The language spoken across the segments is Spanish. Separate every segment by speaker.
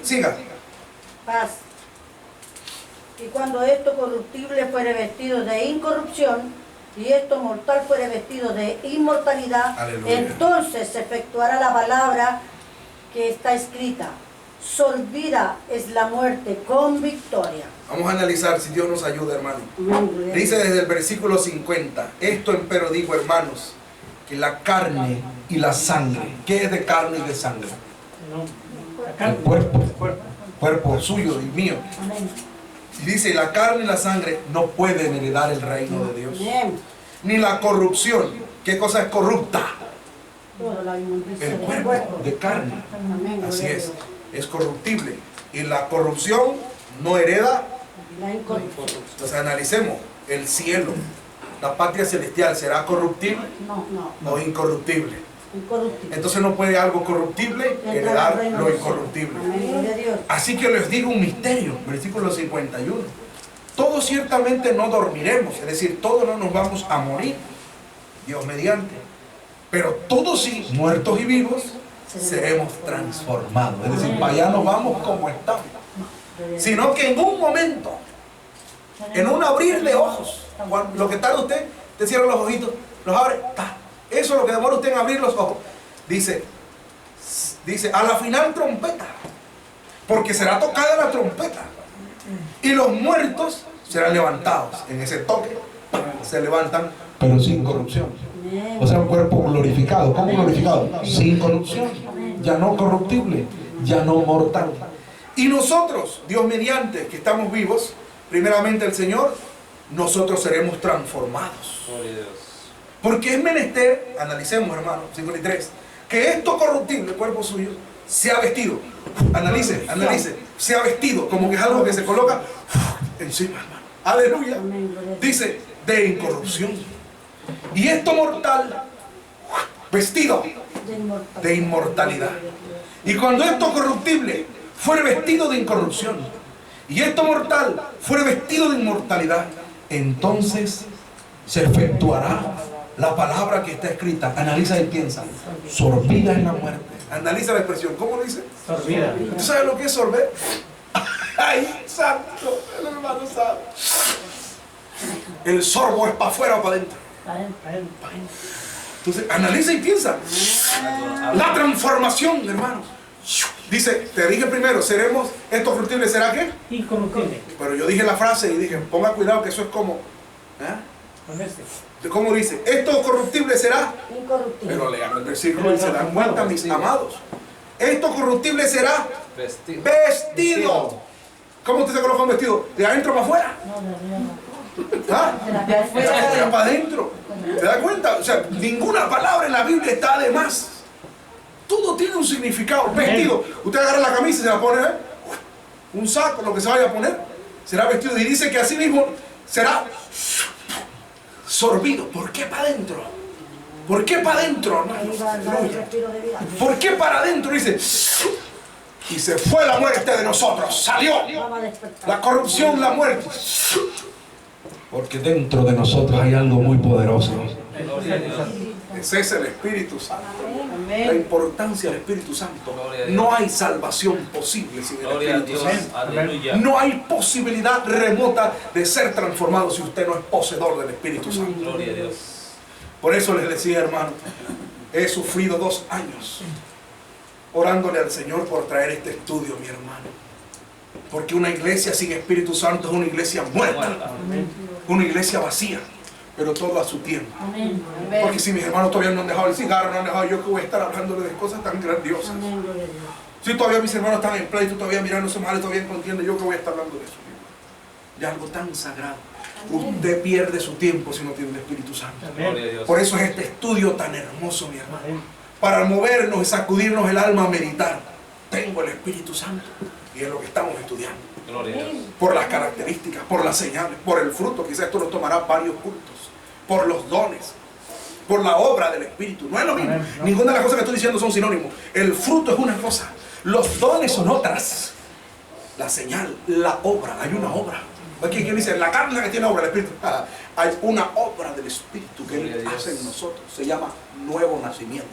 Speaker 1: Siga.
Speaker 2: Paz. Y cuando esto corruptible fuere vestido de incorrupción, y esto mortal fuere vestido de inmortalidad,
Speaker 1: Aleluya.
Speaker 2: entonces se efectuará la palabra que está escrita: sorbida es la muerte con victoria.
Speaker 1: Vamos a analizar si Dios nos ayuda, hermano. Dice desde el versículo 50, esto empero digo, hermanos, que la carne y la sangre, ¿qué es de carne y de sangre? El cuerpo suyo y mío.
Speaker 2: Amén.
Speaker 1: Y dice, la carne y la sangre no pueden heredar el reino de Dios.
Speaker 2: Amén.
Speaker 1: Ni la corrupción. ¿Qué cosa es corrupta?
Speaker 2: Toda la inmundicia
Speaker 1: El
Speaker 2: del
Speaker 1: cuerpo de carne.
Speaker 2: Amén.
Speaker 1: Así
Speaker 2: Gloria a
Speaker 1: es.
Speaker 2: Dios.
Speaker 1: Es corruptible. Y la corrupción no hereda.
Speaker 2: La incorrupción.
Speaker 1: Entonces analicemos. El cielo, la patria celestial, ¿será corruptible
Speaker 2: No.
Speaker 1: o incorruptible?
Speaker 2: Incorruptible.
Speaker 1: Entonces no puede algo corruptible heredar lo incorruptible.
Speaker 2: Amén. Gloria a Dios.
Speaker 1: Así que les digo un misterio, versículo 51. Todos ciertamente no dormiremos, es decir, todos no nos vamos a morir, Dios mediante. Pero todos sí, muertos y vivos, seremos transformados. Es decir, para allá nos vamos como estamos. Sino que en un momento, en un abrir de ojos, lo que tarda usted, te cierra los ojitos, los abre, ¡ta! Eso es lo que demora usted en abrir los ojos. Dice, a la final trompeta, porque será tocada la trompeta, y los muertos serán levantados. En ese toque se levantan, pero sin corrupción. O sea, un cuerpo glorificado. ¿Cómo glorificado? Sin corrupción, ya no corruptible, ya no mortal. Y nosotros, Dios mediante, que estamos vivos, primeramente el Señor, nosotros seremos transformados. Porque es menester, analicemos, hermano, 53, que esto corruptible, el cuerpo suyo, sea vestido. Analice, sea vestido, como que es algo que se coloca encima, hermano. Aleluya. Dice, de incorrupción. Y esto mortal, vestido de inmortalidad. Y cuando esto corruptible fuere vestido de incorrupción, y esto mortal fuere vestido de inmortalidad, entonces se efectuará la palabra que está escrita. Analiza y piensa. Sorbida es la muerte. Analiza la expresión. ¿Cómo lo dice?
Speaker 3: Sorbida.
Speaker 1: ¿Tú sabes lo que es sorber? ¡Ay, santo! El hermano sabe. El sorbo es para afuera o para adentro. Entonces, analiza y piensa. La transformación, hermano. Dice, te dije primero, seremos, esto corruptible será ¿qué?
Speaker 3: Incorruptible.
Speaker 1: Pero yo dije la frase y dije, ponga cuidado que eso es como, ¿cómo dice? Esto corruptible será
Speaker 2: Incorruptible.
Speaker 1: Pero lean el versículo y se dan cuenta, mis amados. Esto corruptible será vestido. ¿Cómo usted se coloca un vestido? ¿De adentro para afuera? ¿Ah?
Speaker 2: De afuera
Speaker 1: para adentro. ¿Se da cuenta? O sea, ninguna palabra en la Biblia está de más. Todo tiene un significado. Vestido. Usted agarra la camisa y se la pone, un saco, lo que se vaya a poner, será vestido. Y dice que así mismo será sorbido. ¿Por qué para adentro? ¿Por qué para adentro? ¿Por qué para adentro? Dice, y se fue la muerte de nosotros. Salió la corrupción, la muerte. Porque dentro de nosotros hay algo muy poderoso. Ese es el Espíritu Santo. La importancia del Espíritu Santo. No hay salvación posible sin el Espíritu Santo. No hay posibilidad remota de ser transformado si usted no es poseedor del Espíritu Santo.
Speaker 4: Gloria a Dios.
Speaker 1: Por eso les decía, hermano, he sufrido 2 años orándole al Señor por traer este estudio, mi hermano. Porque una iglesia sin Espíritu Santo es una iglesia muerta, una iglesia vacía, pero todo a su tiempo. Porque si mis hermanos todavía no han dejado el cigarro, no han dejado, yo que voy a estar hablándole de cosas tan grandiosas. Si todavía mis hermanos están en pleito, todavía mirándose mal, todavía en contienda, yo que voy a estar hablando de eso. De algo tan sagrado. Usted pierde su tiempo si no tiene el Espíritu Santo. Por eso es este estudio tan hermoso, mi hermano. Para movernos y sacudirnos el alma a meditar. Tengo el Espíritu Santo. Y es lo que estamos estudiando. Por las características, por las señales, por el fruto. Quizás esto nos tomará varios cultos. Por los dones, por la obra del Espíritu. No es lo mismo. Ninguna de las cosas que estoy diciendo son sinónimos. El fruto es una cosa. Los dones son otras. La señal, la obra. Hay una obra. Aquí dice, la carne que tiene obra, el Espíritu. Hay una obra del Espíritu que Él hace en nosotros. Se llama nuevo nacimiento.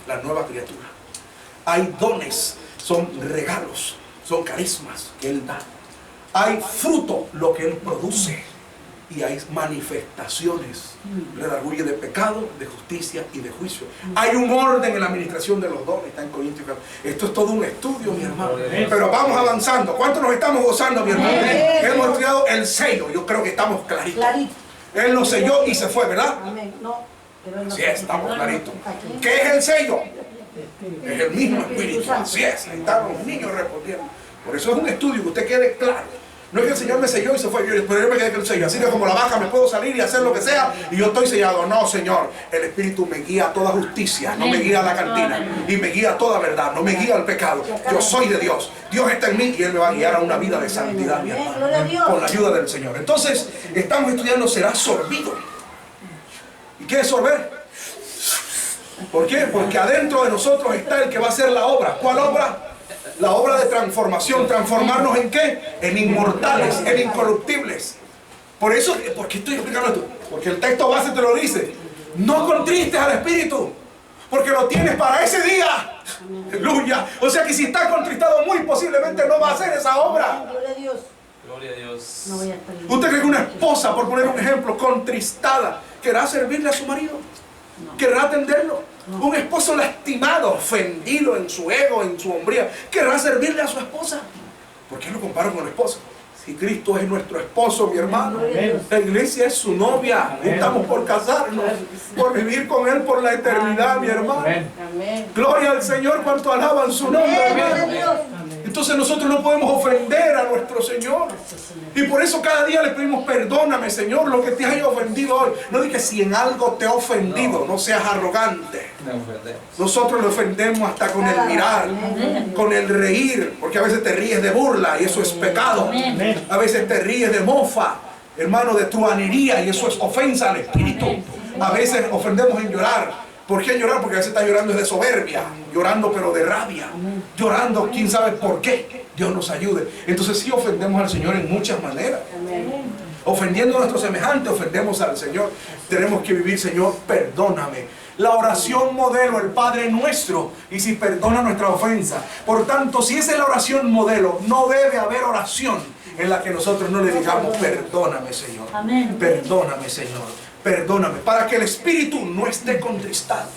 Speaker 1: La nueva criatura. Hay dones son regalos, son carismas que Él da. Hay fruto, lo que Él produce, y hay manifestaciones, redarguye de pecado, de justicia y de juicio. Hay un orden en la administración de los dones, está en Corintios. Esto es todo un estudio, mi hermano. Pero vamos avanzando. ¿Cuánto nos estamos gozando, mi hermano? Hemos estudiado el sello, yo creo que estamos claritos. Él lo selló y se fue, ¿verdad?
Speaker 2: Amén. No, pero él no
Speaker 1: Sí,
Speaker 2: se
Speaker 1: estamos
Speaker 2: fue.
Speaker 1: claritos.
Speaker 2: Aquí.
Speaker 1: ¿Qué es el sello? Es el mismo Espíritu. Así es, ahí están los niños respondiendo. Por eso es un estudio, que usted quede claro. No es que el Señor me selló y se fue, pero yo me quedé con el sello. Así que como la vaca me puedo salir y hacer lo que sea y yo estoy sellado. No, Señor, el Espíritu me guía a toda justicia, no me guía a la cantina, y me guía a toda verdad, no me guía al pecado. Yo soy de Dios, Dios está en mí y Él me va a guiar a una vida de santidad, mi hermano, con la ayuda del Señor. Entonces, estamos estudiando, será sorbido. ¿Y qué es sorber? ¿Por qué? Porque adentro de nosotros está el que va a hacer la obra. ¿Cuál obra? La obra de transformación. ¿Transformarnos en qué? En inmortales, en incorruptibles. Por eso, ¿por qué estoy explicando esto? Porque el texto base te lo dice. No contristes al Espíritu, porque lo tienes para ese día. Aleluya. O sea que si está contristado, muy posiblemente no va a hacer esa obra.
Speaker 2: Gloria a Dios.
Speaker 3: Gloria a Dios.
Speaker 2: No voy a estar.
Speaker 1: ¿Usted cree que una esposa, por poner un ejemplo, contristada, querrá servirle a su marido? ¿Querrá atenderlo? Un esposo lastimado, ofendido en su ego, en su hombría, ¿querrá servirle a su esposa? ¿Por qué lo comparo con el esposo? Si Cristo es nuestro esposo, mi hermano, la iglesia es su novia, estamos por casarnos, por vivir con Él por la eternidad, mi hermano.
Speaker 2: Amén.
Speaker 1: Gloria al Señor, cuanto alaban su nombre.
Speaker 2: Gloria a Dios.
Speaker 1: Entonces nosotros no podemos ofender a nuestro Señor. Y por eso cada día le pedimos, perdóname, Señor, lo que te haya ofendido hoy. No digas si en algo te he ofendido, no seas arrogante. Nosotros le ofendemos hasta con el mirar, con el reír, porque a veces te ríes de burla y eso es pecado. A veces te ríes de mofa, hermano, de truanería, y eso es ofensa al Espíritu. A veces ofendemos en llorar. ¿Por qué llorar? Porque a veces está llorando de soberbia, llorando pero de rabia, llorando quién sabe por qué. Dios nos ayude. Entonces sí ofendemos al Señor en muchas maneras. Ofendiendo a nuestro semejante, ofendemos al Señor. Tenemos que vivir, Señor, perdóname. La oración modelo, el Padre Nuestro, y si perdona nuestra ofensa. Por tanto, si esa es la oración modelo, no debe haber oración en la que nosotros no le digamos, perdóname, Señor. Perdóname, Señor. Perdóname, para que el Espíritu no esté contristado,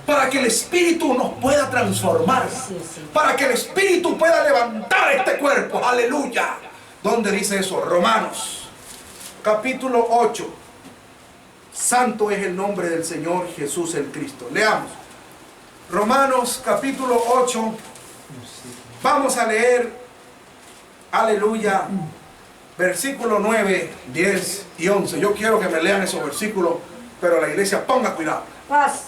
Speaker 1: para que el Espíritu nos pueda transformar, para que el Espíritu pueda levantar este cuerpo. Aleluya. ¿Dónde dice eso? Romanos capítulo 8. Santo es el nombre del Señor Jesús el Cristo. Leamos Romanos capítulo 8. Vamos a leer, aleluya, versículo 9, 10 y 11. Yo quiero que me lean esos versículos, pero la iglesia ponga cuidado.
Speaker 2: Paz.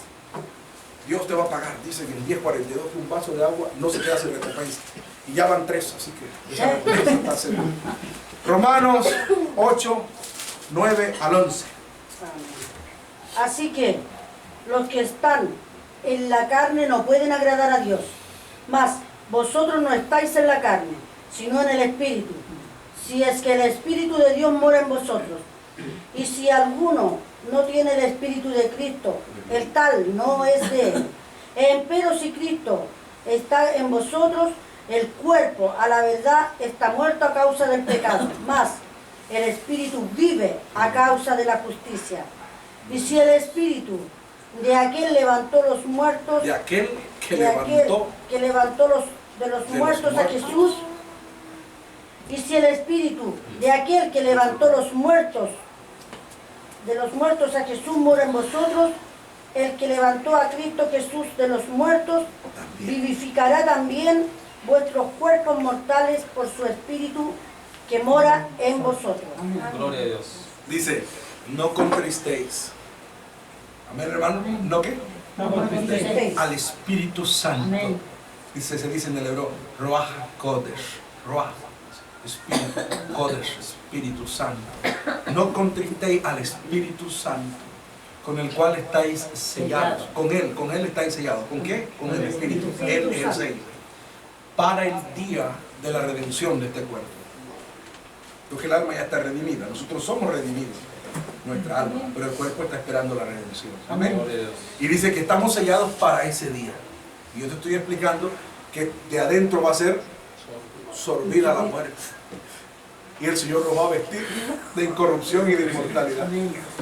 Speaker 1: Dios te va a pagar. Dice que en 10:42 un vaso de agua no se queda sin recompensa. Y ya van 3, así que esa recompensa está segura. Romanos 8, 9 al 11.
Speaker 2: Así que los que están en la carne no pueden agradar a Dios. Mas vosotros no estáis en la carne, sino en el Espíritu. Si es que el Espíritu de Dios mora en vosotros. Y si alguno no tiene el Espíritu de Cristo, el tal no es de él. Empero si Cristo está en vosotros, el cuerpo a la verdad está muerto a causa del pecado, mas el Espíritu vive a causa de la justicia. Y si el Espíritu de aquel levantó los muertos,
Speaker 1: De aquel que
Speaker 2: que levantó de los muertos a Jesús, y si el Espíritu de aquel que levantó los muertos, de los muertos a Jesús mora en vosotros, el que levantó a Cristo Jesús de los muertos, vivificará también vuestros cuerpos mortales por su Espíritu que mora en vosotros.
Speaker 3: Gloria a Dios.
Speaker 1: Dice, no contristéis. Amén, hermano. ¿No qué?
Speaker 2: No contristéis.
Speaker 1: Al Espíritu Santo.
Speaker 2: Amén.
Speaker 1: Dice, se dice en el hebreo, Ruach Kodesh. Ruach, Espíritu, Kodesh, Espíritu Santo. No contristéis al Espíritu Santo, con el cual estáis sellados. Con Él estáis sellados. ¿Con qué? Con el Espíritu. Él es el sello. Para el día de la redención de este cuerpo. Porque el alma ya está redimida. Nosotros somos redimidos. Nuestra alma. Pero el cuerpo está esperando la redención. Amén.
Speaker 3: Gloria a Dios.
Speaker 1: Y dice que estamos sellados para ese día. Y yo te estoy explicando que de adentro va a ser sorbida la muerte. Y el Señor nos va a vestir de incorrupción y de inmortalidad.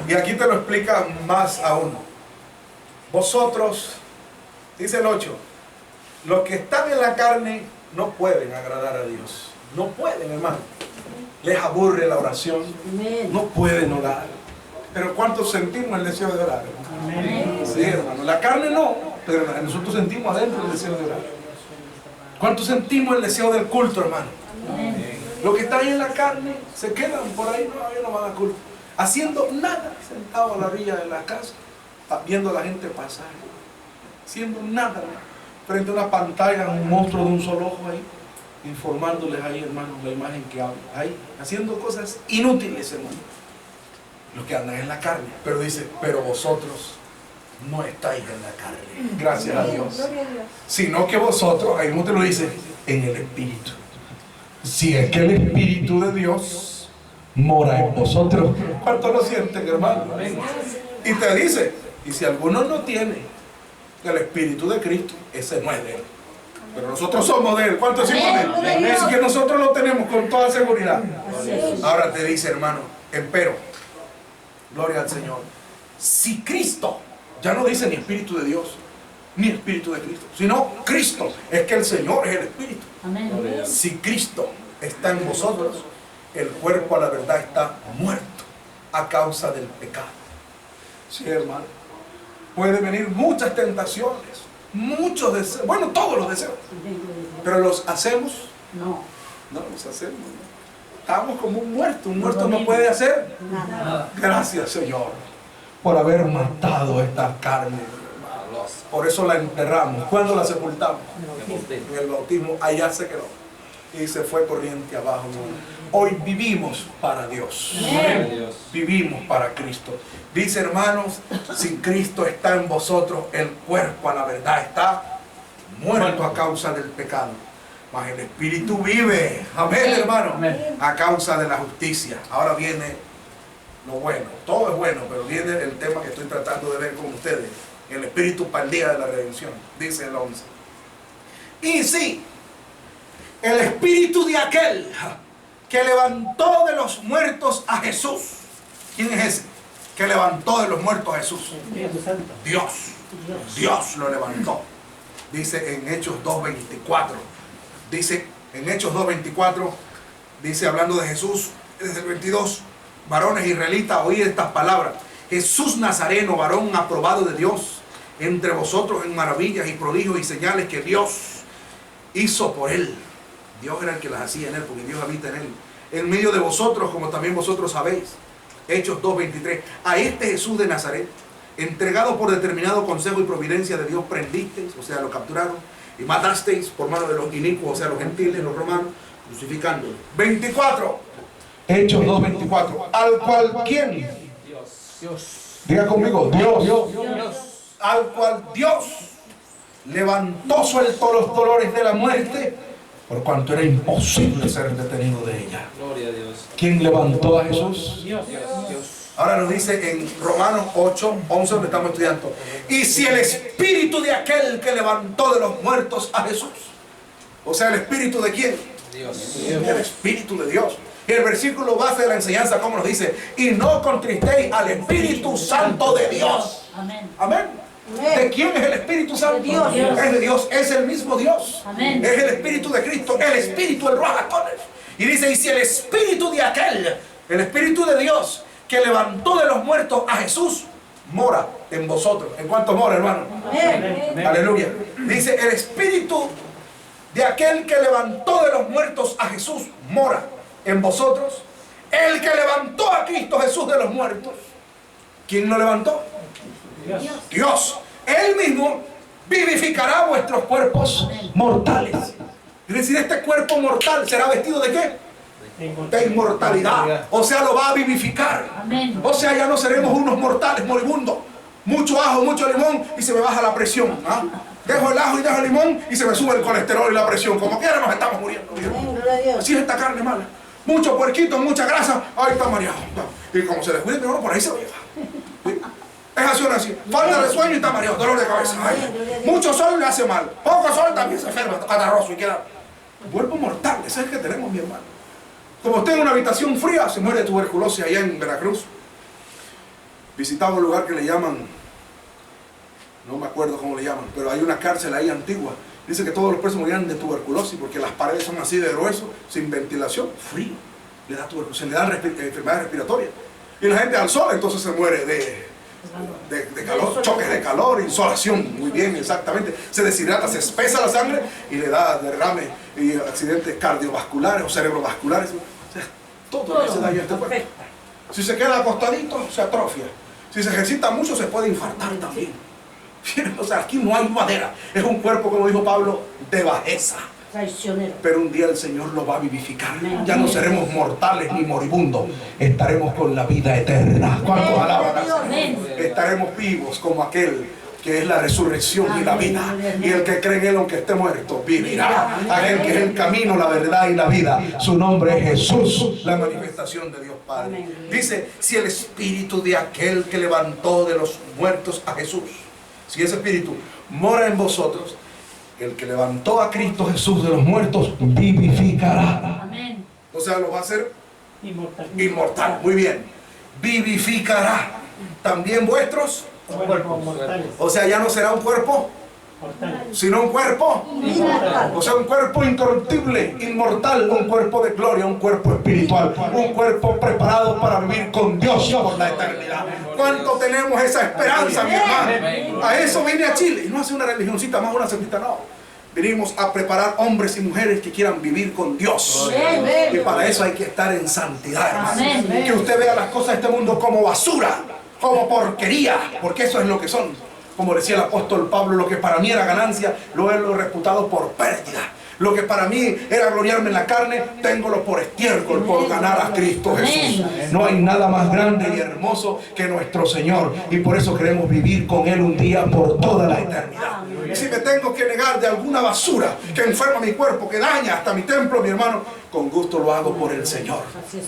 Speaker 1: Y aquí te lo explica más aún. Vosotros, dice el 8, los que están en la carne no pueden agradar a Dios. No pueden, hermano. Les aburre la oración. No pueden orar. Pero ¿cuántos sentimos el deseo de orar? Sí, hermano. La carne no, pero nosotros sentimos adentro el deseo de orar. ¿Cuántos sentimos el deseo del culto, hermano? Los que están ahí en la carne se quedan por ahí, no van a culto, haciendo nada, sentados a la orilla de la casa, viendo a la gente pasar, haciendo nada, frente a una pantalla, un monstruo de un solo ojo ahí, informándoles ahí, hermano, la imagen que habla, ahí, haciendo cosas inútiles, hermano, los que andan en la carne. Pero dice, pero vosotros no estáis en la carne, gracias a Dios, sino que vosotros, ahí no te lo dice, en el Espíritu. Si es que el Espíritu de Dios mora en vosotros. ¿Cuánto lo sienten, hermano? Y te dice, y si alguno no tiene el Espíritu de Cristo, ese no es de él. Pero nosotros somos de él. ¿Cuánto decimos de él? Así que nosotros lo tenemos con toda seguridad. Ahora te dice, hermano, empero, gloria al Señor, si Cristo, ya no dice ni Espíritu de Dios, ni Espíritu de Cristo, sino Cristo, es que el Señor es el Espíritu.
Speaker 2: Amén.
Speaker 1: Si Cristo está en vosotros, el cuerpo a la verdad está muerto a causa del pecado. Sí, hermano. Pueden venir muchas tentaciones, muchos deseos, bueno, todos los deseos, pero los hacemos. No los hacemos. ¿No? Estamos como un muerto no puede hacer nada. Gracias, Señor, por haber matado esta carne. Por eso la enterramos. ¿Cuándo la sepultamos? En el bautismo. Allá se quedó y se fue corriente abajo. Hoy vivimos para Dios. Vivimos para Cristo. Dice, hermanos, si Cristo está en vosotros, el cuerpo a la verdad está muerto a causa del pecado, mas el Espíritu vive. Amén, hermano. A causa de la justicia. Ahora viene lo bueno. Todo es bueno, pero viene el tema que estoy tratando de ver con ustedes. El Espíritu para el día de la redención. Dice el 11. Y sí, el Espíritu de aquel que levantó de los muertos a Jesús. ¿Quién es ese? Que levantó de los muertos a Jesús. Dios lo levantó. Dice en Hechos 2:24. Dice en Hechos 2:24. Dice, hablando de Jesús, desde el 22. Varones israelitas, oíd estas palabras. Jesús Nazareno, varón aprobado de Dios entre vosotros en maravillas y prodigios y señales que Dios hizo por él. Dios era el que las hacía en él, porque Dios habita en él. En medio de vosotros, como también vosotros sabéis. Hechos 2:23. A este Jesús de Nazaret, entregado por determinado consejo y providencia de Dios, prendisteis, o sea, lo capturaron, y matasteis por mano de los inicuos, o sea, los gentiles, los romanos, crucificándolo. 24. Hechos 2:24. Al cual, ¿quién? Dios. Diga conmigo, Dios. Al cual Dios levantó, suelto los dolores de la muerte, por cuanto era imposible ser detenido de ella.
Speaker 3: Gloria a Dios.
Speaker 1: ¿Quién levantó a Jesús?
Speaker 3: Dios.
Speaker 1: Ahora nos dice en Romanos 8:11, donde estamos estudiando. Y si el espíritu de aquel que levantó de los muertos a Jesús, o sea, ¿el espíritu de quién?
Speaker 3: Dios.
Speaker 1: El espíritu de Dios. Y el versículo base de la enseñanza, como nos dice, y no contristéis al Espíritu Santo de Dios.
Speaker 2: Amén.
Speaker 1: Amén. ¿De quién es el Espíritu Santo?
Speaker 2: De Dios.
Speaker 1: Es de Dios, es el mismo Dios.
Speaker 2: Amén.
Speaker 1: Es el Espíritu de Cristo, el Espíritu, el Ruach HaKodesh. Y dice, y si el Espíritu de aquel, el Espíritu de Dios, que levantó de los muertos a Jesús, mora en vosotros. ¿En cuánto mora, hermano?
Speaker 2: Amén.
Speaker 1: Aleluya. Dice, el Espíritu de aquel que levantó de los muertos a Jesús, mora en vosotros. El que levantó a Cristo Jesús de los muertos. ¿Quién lo levantó? Dios. Él mismo vivificará vuestros cuerpos mortales. Es decir, este cuerpo mortal será vestido ¿de qué? De inmortalidad. O sea, lo va a vivificar.
Speaker 2: Amén.
Speaker 1: O sea, ya no seremos unos mortales moribundos. Mucho ajo, mucho limón y se me baja la presión. ¿Ah? Dejo el ajo y dejo el limón y se me sube el colesterol y la presión. Como quiera nos estamos muriendo. Así es esta carne mala. Mucho puerquito, mucha grasa. Ahí está mareado. Y como se descuide, por ahí se lo lleva. ¿Sí? Es así. Falta de sueño y está mareado, dolor de cabeza. Ay, mucho sol le hace mal. Poco sol también se enferma, catarroso y queda. Cuerpo mortal, ese es el que tenemos, mi hermano. Como usted en una habitación fría, se muere de tuberculosis allá en Veracruz. Visitaba un lugar que le llaman, no me acuerdo cómo le llaman, pero hay una cárcel ahí antigua. Dice que todos los presos morían de tuberculosis porque las paredes son así de grueso, sin ventilación, frío. Le da tuberculosis, se le dan enfermedades respiratorias. Y la gente al sol entonces se muere de calor, choques de calor, insolación, muy bien, exactamente. Se deshidrata, se espesa la sangre y le da derrame y accidentes cardiovasculares o cerebrovasculares. O sea, todo ese daño a este cuerpo. Si se queda acostadito, se atrofia. Si se ejercita mucho, se puede infartar también. O sea, aquí no hay madera. Es un cuerpo, como dijo Pablo, de bajeza.
Speaker 2: Traicionero.
Speaker 1: Pero un día el Señor lo va a vivificar. Ya no seremos mortales ni moribundos. Estaremos con la vida eterna. ¿Cuántos alaban? Estaremos vivos como aquel que es la resurrección y la vida. Y el que cree en Él, aunque esté muerto, vivirá. Aquel que es el camino, la verdad y la vida. Su nombre es Jesús, la manifestación de Dios Padre. Dice, si el espíritu de aquel que levantó de los muertos a Jesús, si ese espíritu mora en vosotros, el que levantó a Cristo Jesús de los muertos vivificará.
Speaker 2: Amén.
Speaker 1: O sea, lo va a hacer inmortal. Muy bien. Vivificará también vuestros
Speaker 4: Cuerpos mortales.
Speaker 1: O sea, ya no será un cuerpo, sino un cuerpo. O sea, un cuerpo incorruptible, inmortal, un cuerpo de gloria, un cuerpo espiritual, un cuerpo preparado para vivir con Dios por la eternidad. ¿Cuánto tenemos esa esperanza, mi hermano? A eso vine a Chile, y no hace una religioncita más, una semita, no. Venimos a preparar hombres y mujeres que quieran vivir con Dios. Y para eso hay que estar en santidad, hermano. Que usted vea las cosas de este mundo como basura, como porquería, porque eso es lo que son. Como decía el apóstol Pablo, lo que para mí era ganancia, lo he reputado por pérdida. Lo que para mí era gloriarme en la carne, téngolo por estiércol, por ganar a Cristo Jesús. No hay nada más grande y hermoso que nuestro Señor. Y por eso queremos vivir con Él un día por toda la eternidad. Y si me tengo que negar de alguna basura que enferma mi cuerpo, que daña hasta mi templo, mi hermano, con gusto lo hago por el Señor.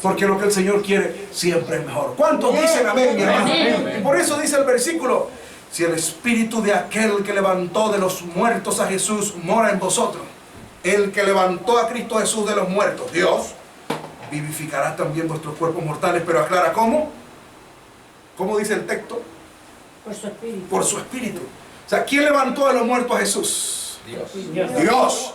Speaker 1: Porque lo que el Señor quiere siempre es mejor. ¿Cuántos dicen amén, mi hermano? Y por eso dice el versículo, si el espíritu de aquel que levantó de los muertos a Jesús mora en vosotros, el que levantó a Cristo Jesús de los muertos, Dios, vivificará también vuestros cuerpos mortales. Pero aclara, ¿cómo? ¿Cómo dice el texto?
Speaker 2: Por su espíritu.
Speaker 1: Por su espíritu. O sea, ¿quién levantó de los muertos a Jesús?
Speaker 3: Dios.
Speaker 1: Dios.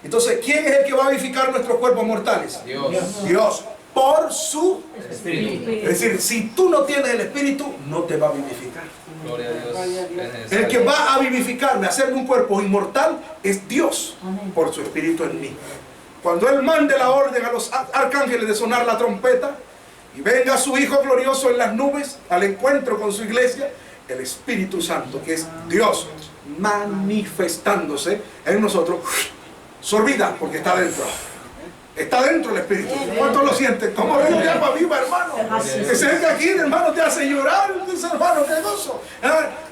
Speaker 1: Entonces, ¿quién es el que va a vivificar nuestros cuerpos mortales? Dios. Por su
Speaker 3: Espíritu.
Speaker 1: Es decir, si tú no tienes el espíritu, no te va a vivificar.
Speaker 3: Gloria a Dios.
Speaker 1: El que va a vivificarme, a hacerme un cuerpo inmortal, es Dios, por su espíritu en mí. Cuando Él mande la orden a los arcángeles de sonar la trompeta y venga su Hijo glorioso en las nubes al encuentro con su iglesia, el Espíritu Santo, que es Dios manifestándose en nosotros, se olvida porque está dentro. Está dentro el Espíritu. ¿Cuántos lo sienten? ¿Cómo es un alma viva, hermano? Que se venga aquí, hermano, te hace llorar. Dice, hermano, qué gozo.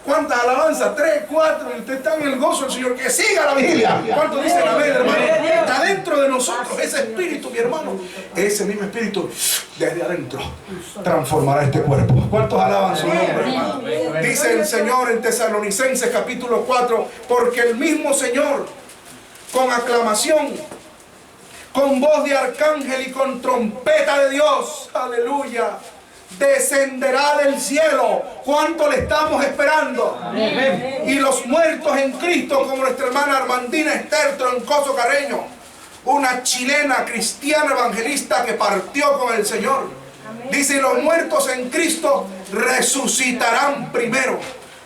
Speaker 1: ¿Cuántas alabanzas? 3, 4. Y usted está en el gozo del Señor. Que siga la vigilia. ¿Cuántos dicen amén, hermano? Está dentro de nosotros ese Espíritu, mi hermano. Ese mismo Espíritu, desde adentro, transformará este cuerpo. ¿Cuántos alaban su nombre, hermano? Dice el Señor en Tesalonicenses capítulo 4, porque el mismo Señor, con aclamación, con voz de arcángel y con trompeta de Dios, aleluya, descenderá del cielo. ¿Cuánto le estamos esperando? Amén. Y los muertos en Cristo, como nuestra hermana Armandina Esther Troncoso Carreño, una chilena cristiana evangelista que partió con el Señor. Amén. Dice, los muertos en Cristo resucitarán primero.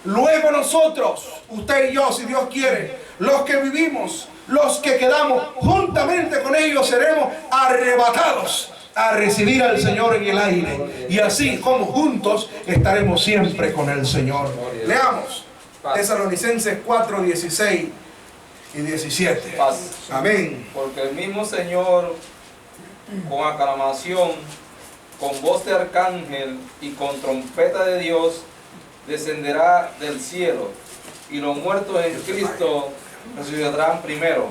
Speaker 1: Luego nosotros, usted y yo, si Dios quiere, los que vivimos, los que quedamos juntamente con ellos, seremos arrebatados a recibir al Señor en el aire. Y así como juntos estaremos siempre con el Señor. Leamos Tesalonicenses 4, 16 y 17.
Speaker 3: Paz.
Speaker 1: Amén.
Speaker 3: Porque el mismo Señor, con aclamación, con voz de arcángel y con trompeta de Dios, descenderá del cielo, y los muertos en Cristo resucitarán primero.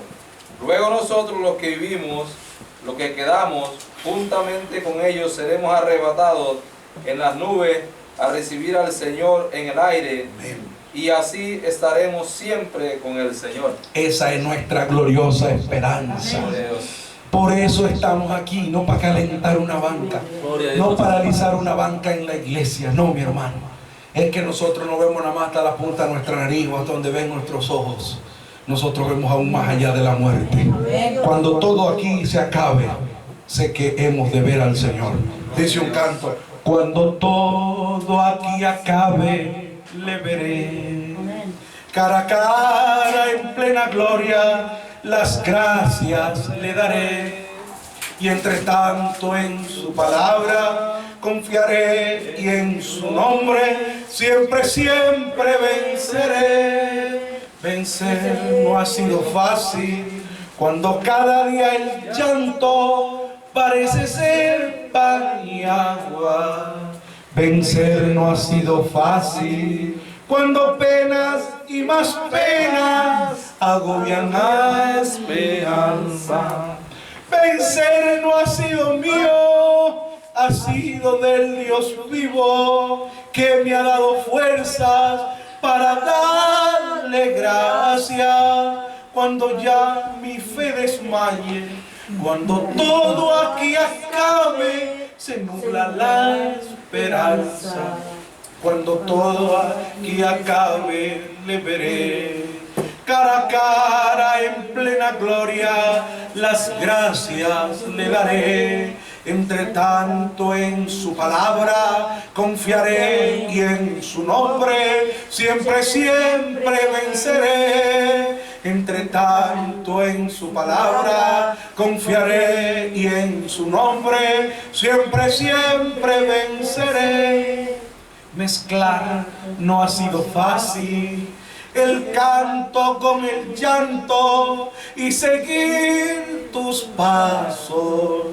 Speaker 3: Luego nosotros, los que vivimos, los que quedamos, juntamente con ellos seremos arrebatados en las nubes a recibir al Señor en el aire,
Speaker 1: Amén.
Speaker 3: y así estaremos siempre con el Señor.
Speaker 1: Esa es nuestra gloriosa esperanza.
Speaker 3: Gloria a Dios.
Speaker 1: Por eso estamos aquí, no para calentar una banca,
Speaker 3: Gloria a Dios.
Speaker 1: no para alisar una banca en la iglesia, no, mi hermano. Es que nosotros no vemos nada más hasta la punta de nuestra nariz o hasta donde ven nuestros ojos. Nosotros vemos aún más allá de la muerte. Cuando todo aquí se acabe, sé que hemos de ver al Señor. Dice un canto: cuando todo aquí acabe, le veré cara a cara en plena gloria, las gracias le daré. Y entre tanto en su palabra confiaré, y en su nombre siempre, siempre venceré. Vencer no ha sido fácil, cuando cada día el llanto parece ser pan y agua. Vencer no ha sido fácil, cuando penas y más penas agobian la esperanza. Vencer no ha sido mío, ha sido del Dios vivo, que me ha dado fuerzas para darle gracias. Cuando ya mi fe desmaye, cuando todo aquí acabe, se nubla la esperanza. Cuando todo aquí acabe, le veré cara a cara en plena gloria, las gracias le daré. Entre tanto en su palabra confiaré, y en su nombre siempre, siempre venceré. Entre tanto en su palabra confiaré, y en su nombre siempre, siempre venceré. Mezclar no ha sido fácil, el canto con el llanto, y seguir tus pasos.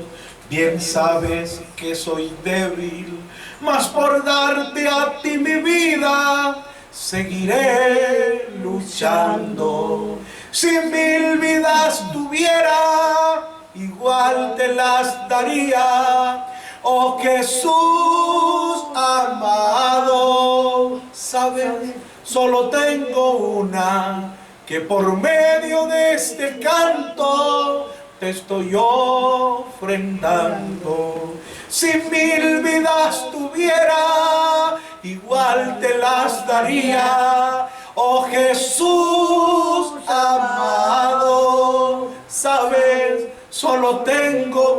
Speaker 1: Bien sabes que soy débil, mas por darte a ti mi vida, seguiré luchando. Si 1000 vidas tuviera, igual te las daría. Oh Jesús amado, sabes, solo tengo una, que por medio de este canto te estoy ofrendando. Si 1000 vidas tuviera, igual te las daría. Oh Jesús amado, sabes, solo tengo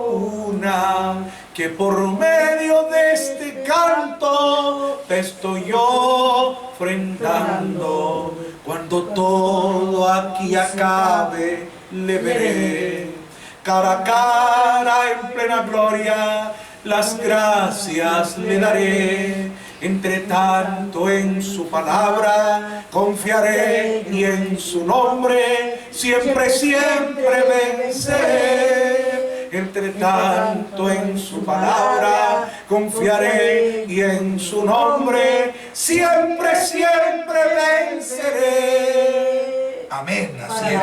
Speaker 1: una, que por medio de este canto te estoy ofrendando. Cuando todo aquí acabe, le veré cara a cara en plena gloria, las gracias le daré. Entre tanto en su palabra confiaré, y en su nombre siempre, siempre venceré. Entre tanto en su palabra confiaré, y en su nombre siempre, siempre venceré. Amén. Así es.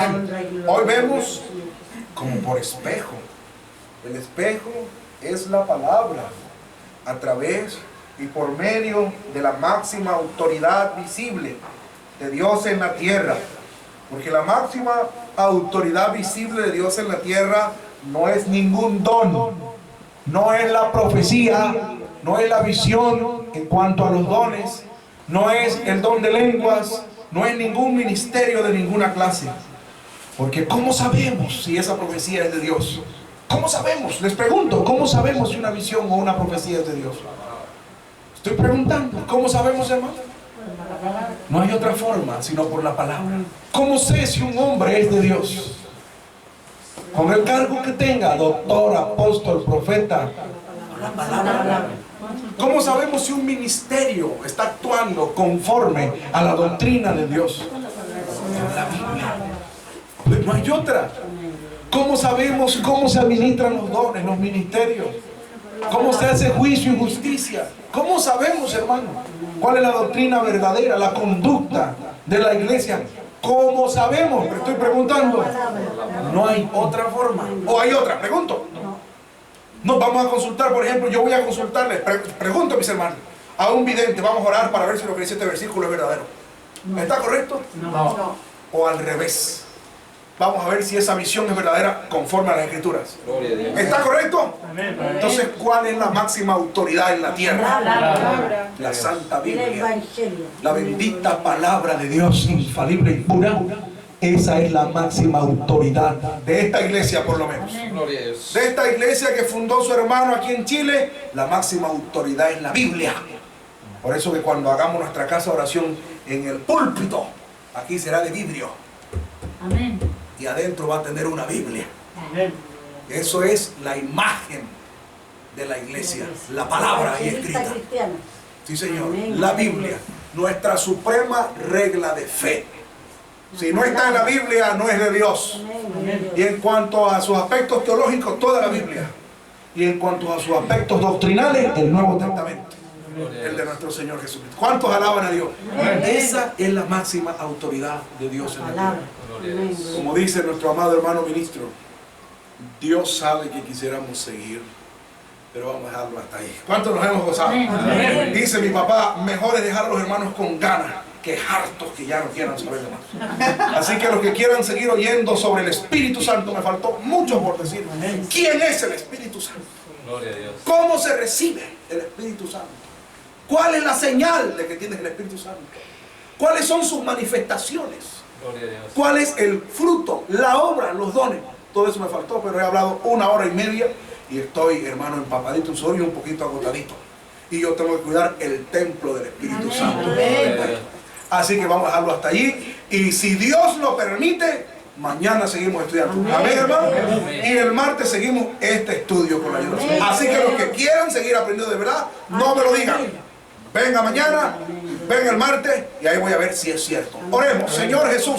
Speaker 1: Hoy vemos como por espejo. El espejo es la palabra, a través y por medio de la máxima autoridad visible de Dios en la tierra. Porque la máxima autoridad visible de Dios en la tierra no es ningún don, no es la profecía, no es la visión en cuanto a los dones, no es el don de lenguas, no es ningún ministerio de ninguna clase. Porque ¿cómo sabemos si esa profecía es de Dios? ¿Cómo sabemos? Les pregunto, ¿cómo sabemos si una visión o una profecía es de Dios? Estoy preguntando, ¿cómo sabemos, hermano? No hay otra forma sino por la palabra. ¿Cómo sé si un hombre es de Dios? Con el cargo que tenga, doctor, apóstol, profeta, la palabra. ¿Cómo sabemos si un ministerio está actuando conforme a la doctrina de Dios? Por la Biblia. Pues no hay otra. ¿Cómo sabemos cómo se administran los dones, los ministerios? ¿Cómo se hace juicio y justicia? ¿Cómo sabemos, hermano, cuál es la doctrina verdadera, la conducta de la iglesia? ¿Cómo sabemos? Me estoy preguntando. No hay otra forma. ¿O hay otra? Pregunto. Nos vamos a consultar, por ejemplo, yo voy a consultarles. Pregunto, mis hermanos. a un vidente, vamos a orar para ver si lo que dice este versículo es verdadero. ¿Está correcto?
Speaker 2: No.
Speaker 1: O al revés. Vamos a ver si esa visión es verdadera conforme a las Escrituras.
Speaker 3: Gloria a Dios.
Speaker 1: ¿Está correcto? Entonces, ¿cuál es la máxima autoridad en la tierra? La Santa
Speaker 2: El
Speaker 1: Biblia.
Speaker 2: Evangelio.
Speaker 1: La bendita palabra de Dios, infalible y pura. Esa es la máxima autoridad de esta iglesia, por lo menos.
Speaker 3: Gloria a Dios.
Speaker 1: De esta iglesia que fundó su hermano aquí en Chile, la máxima autoridad es la Biblia. Por eso que cuando hagamos nuestra casa de oración en el púlpito, aquí será de vidrio.
Speaker 2: Amén.
Speaker 1: Y adentro va a tener una Biblia. Eso es la imagen de la iglesia, la palabra ahí escrita.
Speaker 2: Cristiana.
Speaker 1: Sí, Señor.
Speaker 2: Amén.
Speaker 1: La Biblia, nuestra suprema regla de fe. Si no está en la Biblia, no es de Dios.
Speaker 2: Amén.
Speaker 1: Y en cuanto a sus aspectos teológicos, toda la Biblia. Y en cuanto a sus aspectos doctrinales, el Nuevo Testamento. El de nuestro Señor Jesucristo. ¿Cuántos alaban a Dios? Esa es la máxima autoridad de Dios en la tierra.
Speaker 2: Amén.
Speaker 1: Como dice nuestro amado hermano ministro, Dios sabe que quisiéramos seguir, pero vamos a dejarlo hasta ahí. ¿Cuántos nos hemos gozado?
Speaker 2: Amén.
Speaker 1: Dice mi papá, mejor es dejar a los hermanos con ganas que hartos que ya no quieran saber de más. Así que los que quieran seguir oyendo sobre el Espíritu Santo, me faltó mucho por decir. ¿Quién es el Espíritu Santo?
Speaker 3: Gloria a Dios.
Speaker 1: ¿Cómo se recibe el Espíritu Santo? ¿Cuál es la señal de que tienes el Espíritu Santo? ¿Cuáles son sus manifestaciones?
Speaker 3: Gloria a Dios.
Speaker 1: ¿Cuál es el fruto, la obra, los dones? Todo eso me faltó, pero he hablado 1 hora y media y estoy, hermano, empapadito en sudor y un poquito agotadito. Y yo tengo que cuidar el templo del Espíritu Santo.
Speaker 3: Gloria a Dios.
Speaker 1: Así que vamos a dejarlo hasta allí. Y si Dios lo permite, mañana seguimos estudiando. Amén, hermano.
Speaker 3: Amén.
Speaker 1: Y el martes seguimos este estudio con la ayuda del Señor. Así que los que quieran seguir aprendiendo de verdad, no me lo digan. Venga mañana, venga el martes y ahí voy a ver si es cierto. Oremos, Señor Jesús.